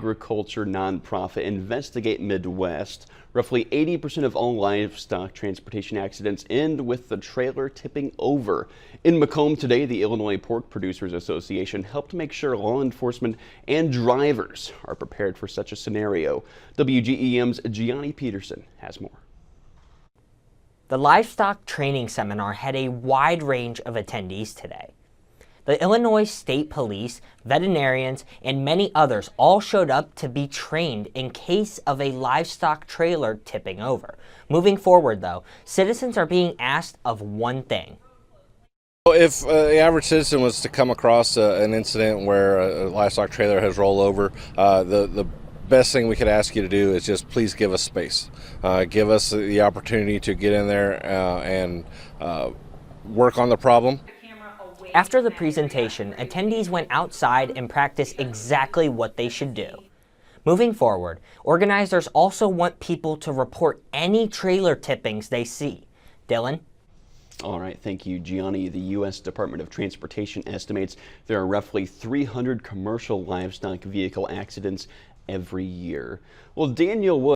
Agriculture nonprofit Investigate Midwest. Roughly 80% of all livestock transportation accidents end with the trailer tipping over. In Macomb today, the Illinois Pork Producers Association helped make sure law enforcement and drivers are prepared for such a scenario. WGEM's Gianni Peterson has more. The livestock training seminar had a wide range of attendees today. The Illinois State Police, veterinarians, and many others all showed up to be trained in case of a livestock trailer tipping over. Moving forward, though, citizens are being asked of one thing. If the average citizen was to come across an incident where a livestock trailer has rolled over, the best thing we could ask you to do is just please give us space. Give us the opportunity to get in there and work on the problem. After the presentation, attendees went outside and practiced exactly what they should do. Moving forward, organizers also want people to report any trailer tippings they see. Dylan? All right, thank you, Gianni. The U.S. Department of Transportation estimates there are roughly 300 commercial livestock vehicle accidents every year. Well, Daniel Wood